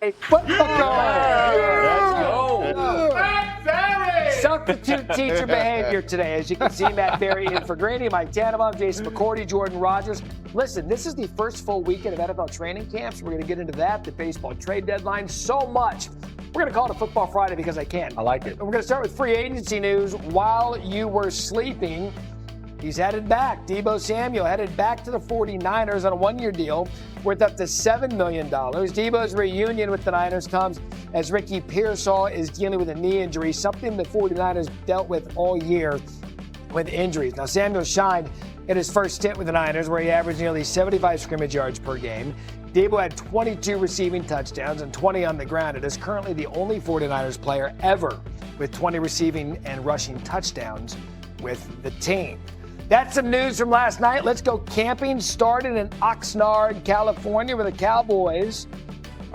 A football. Let's go. Substitute teacher behavior today. As you can see, Matt Berry in for Grady, Mike Tannenbaum, Jason McCourty, Jordan Rogers. Listen, this is the first full weekend of NFL training camps. We're going to get into that, the baseball trade deadline, so much. We're going to call it a Football Friday because I can. I like it. And we're going to start with free agency news. While you were sleeping, he's headed back. Deebo Samuel headed back to the 49ers on a one-year deal worth up to $7 million. Deebo's reunion with the Niners comes as Ricky Pearsall is dealing with a knee injury, something the 49ers dealt with all year with injuries. Now, Samuel shined in his first stint with the Niners, where he averaged nearly 75 scrimmage yards per game. Deebo had 22 receiving touchdowns and 20 on the ground. It is currently the only 49ers player ever with 20 receiving and rushing touchdowns with the team. That's some news from last night. Let's go camping. Started in Oxnard, California, where the Cowboys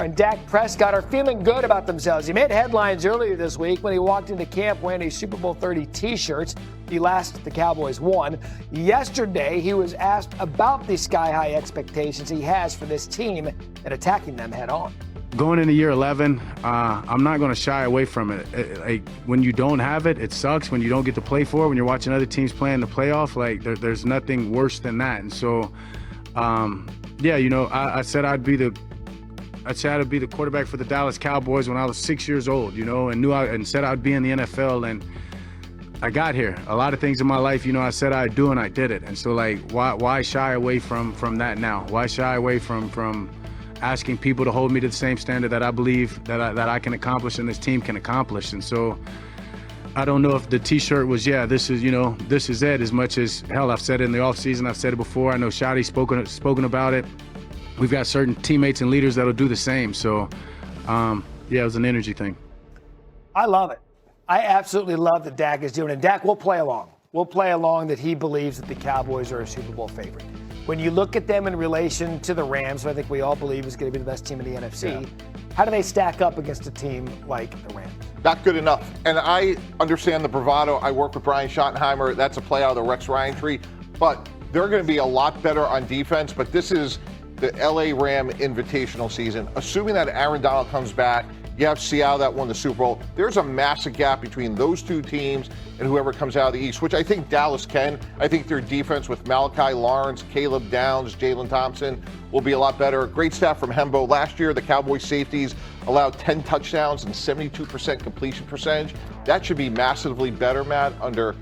and Dak Prescott are feeling good about themselves. He made headlines earlier this week when he walked into camp wearing a Super Bowl 30 T-shirt, the last the Cowboys won. Yesterday, he was asked about the sky-high expectations he has for this team and attacking them head-on. Going into year 11, I'm not going to shy away from it. When you don't have it, it sucks. When you don't get to play for it, when you're watching other teams play in the playoff, there's nothing worse than that. And so, I said I'd be the quarterback for the Dallas Cowboys when I was 6 years old, and said I'd be in the NFL. And I got here. A lot of things in my life, I said I'd do, and I did it. And so, why shy away from that now? Why shy away from asking people to hold me to the same standard that I believe that I can accomplish and this team can accomplish? And so I don't know if the T-shirt was, this is it, as much as, hell, I've said it in the offseason, I've said it before. I know Shadi's spoken about it. We've got certain teammates and leaders that'll do the same. So, it was an energy thing. I love it. I absolutely love that Dak is doing it. And Dak will play along. We'll play along that he believes that the Cowboys are a Super Bowl favorite. When you look at them in relation to the Rams, who I think we all believe is going to be the best team in the NFC, how do they stack up against a team like the Rams? Not good enough. And I understand the bravado. I work with Brian Schottenheimer. That's a play out of the Rex Ryan tree. But they're going to be a lot better on defense. But this is the LA Ram invitational season. Assuming that Aaron Donald comes back, you have Seattle that won the Super Bowl. There's a massive gap between those two teams and whoever comes out of the East, which I think Dallas can. I think their defense with Malachi Lawrence, Caleb Downs, Jalen Thompson will be a lot better. Great staff from Hembo. Last year, the Cowboys safeties allowed 10 touchdowns and 72% completion percentage. That should be massively better, Matt, under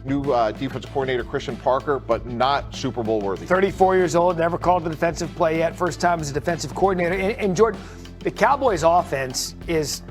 new defensive coordinator Christian Parker, but not Super Bowl worthy. 34 years old, never called a defensive play yet. First time as a defensive coordinator. And Jordan, the Cowboys' offense is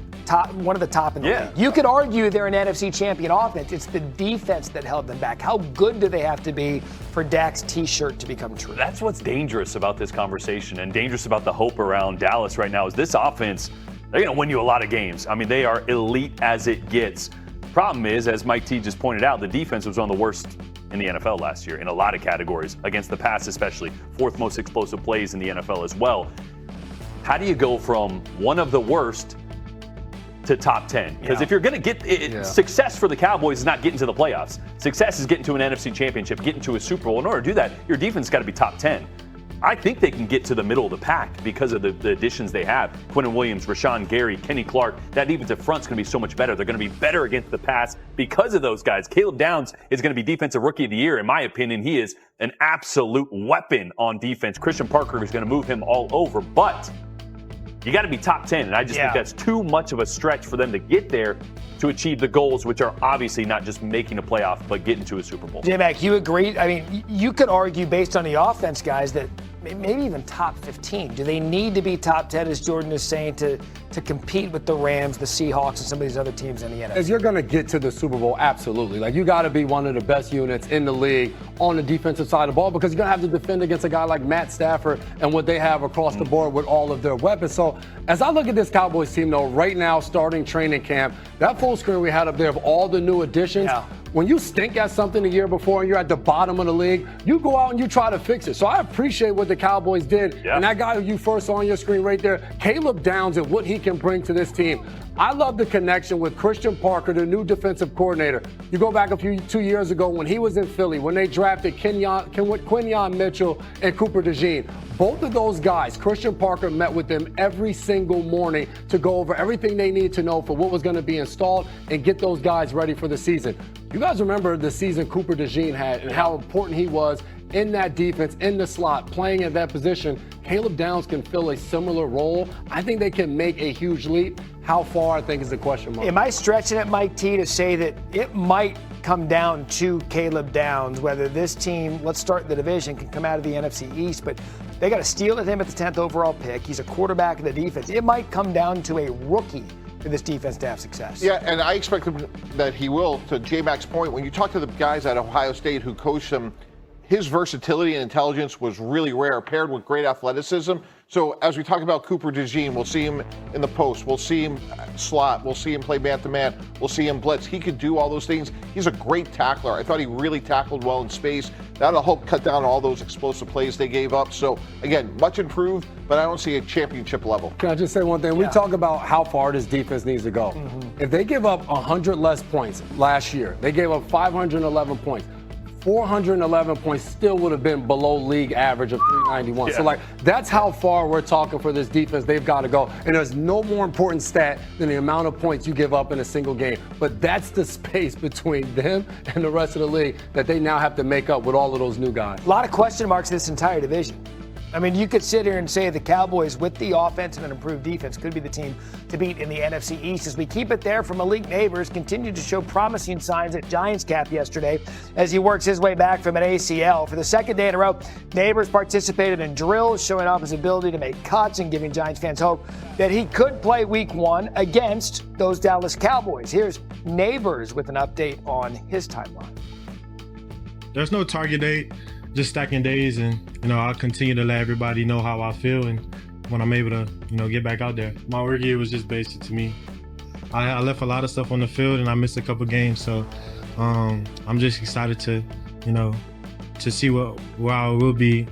one of the top in the league. You could argue they're an NFC champion offense. It's the defense that held them back. How good do they have to be for Dak's T-shirt to become true? That's what's dangerous about this conversation and dangerous about the hope around Dallas right now is this offense, they're going to win you a lot of games. I mean, they are elite as it gets. Problem is, as Mike T just pointed out, the defense was one of the worst in the NFL last year in a lot of categories, against the pass especially. Fourth most explosive plays in the NFL as well. How do you go from one of the worst to top 10? Because if you're going to get success for the Cowboys is not getting to the playoffs. Success is getting to an NFC championship, getting to a Super Bowl. In order to do that, your defense has got to be top 10. I think they can get to the middle of the pack because of the additions they have. Quinnen Williams, Rashawn Gary, Kenny Clark. That defensive front's going to be so much better. They're going to be better against the pass because of those guys. Caleb Downs is going to be Defensive Rookie of the Year. In my opinion, he is an absolute weapon on defense. Christian Parker is going to move him all over. But you got to be top 10, and I just think that's too much of a stretch for them to get there to achieve the goals, which are obviously not just making a playoff, but getting to a Super Bowl. J-Mac, you agree? I mean, you could argue based on the offense, guys, that maybe even top 15. Do they need to be top 10, as Jordan is saying, to compete with the Rams, the Seahawks, and some of these other teams in the NFC? If you're going to get to the Super Bowl, absolutely. You got to be one of the best units in the league on the defensive side of the ball because you're going to have to defend against a guy like Matt Stafford and what they have across the board with all of their weapons. So as I look at this Cowboys team, though, right now starting training camp, that full screen we had up there of all the new additions, when you stink at something the year before and you're at the bottom of the league, you go out and you try to fix it. So I appreciate what the Cowboys did. Yeah. And that guy who you first saw on your screen right there, Caleb Downs, and what he can bring to this team. I love the connection with Christian Parker, the new defensive coordinator. You go back 2 years ago when he was in Philly, when they drafted Quinyon Mitchell and Cooper DeJean. Both of those guys, Christian Parker met with them every single morning to go over everything they need to know for what was going to be installed and get those guys ready for the season. You guys remember the season Cooper DeJean had and how important he was in that defense, in the slot, playing at that position. Caleb Downs can fill a similar role. I think they can make a huge leap. How far, I think, is the question mark. Am I stretching it, Mike T, to say that it might come down to Caleb Downs, whether this team, let's start the division, can come out of the NFC East, but they got to steal at him at the 10th overall pick. He's a quarterback of the defense. It might come down to a rookie for this defense to have success. Yeah, and I expect that he will. To J-Mac's point, when you talk to the guys at Ohio State who coached him, his versatility and intelligence was really rare, paired with great athleticism. So as we talk about Cooper DeJean, we'll see him in the post, we'll see him slot, we'll see him play man-to-man, we'll see him blitz. He could do all those things. He's a great tackler. I thought he really tackled well in space. That'll help cut down all those explosive plays they gave up. So again, much improved, but I don't see a championship level. Can I just say one thing? We talk about how far this defense needs to go. If they give up 100 less points last year, they gave up 511 points. 411 points still would have been below league average of 391. So, that's how far we're talking for this defense. They've got to go. And there's no more important stat than the amount of points you give up in a single game. But that's the space between them and the rest of the league that they now have to make up with all of those new guys. A lot of question marks in this entire division. I mean, you could sit here and say the Cowboys, with the offense and an improved defense, could be the team to beat in the NFC East. As we keep it there, from Malik Neighbors continued to show promising signs at Giants camp yesterday as he works his way back from an ACL. For the second day in a row, Neighbors participated in drills, showing off his ability to make cuts and giving Giants fans hope that he could play Week 1 against those Dallas Cowboys. Here's Neighbors with an update on his timeline. There's no target date. Just stacking days, and I'll continue to let everybody know how I feel, and when I'm able to get back out there. My work year was just basic to me. I left a lot of stuff on the field, and I missed a couple games, so I'm just excited to to see where I will be.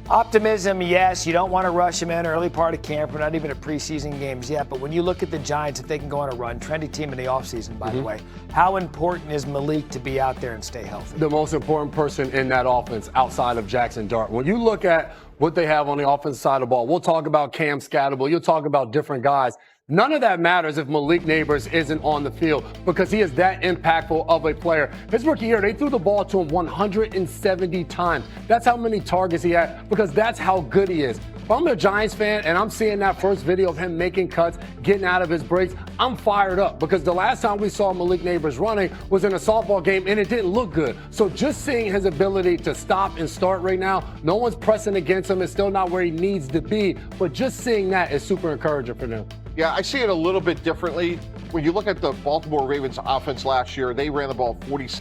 Optimism, yes. You don't want to rush him in early part of camp. We're not even at preseason games yet. But when you look at the Giants, if they can go on a run, trendy team in the offseason, by the way, how important is Malik to be out there and stay healthy? The most important person in that offense outside of Jackson Dart. When you look at what they have on the offensive side of the ball, we'll talk about Cam Scatterable. You'll talk about different guys. None of that matters if Malik Neighbors isn't on the field because he is that impactful of a player. His rookie year, they threw the ball to him 170 times. That's how many targets he had because that's how good he is. If I'm a Giants fan and I'm seeing that first video of him making cuts, getting out of his breaks, I'm fired up because the last time we saw Malik Neighbors running was in a softball game and it didn't look good. So just seeing his ability to stop and start right now, no one's pressing against him. It's still not where he needs to be, but just seeing that is super encouraging for them. Yeah, I see it a little bit differently. When you look at the Baltimore Ravens offense last year, they ran the ball 46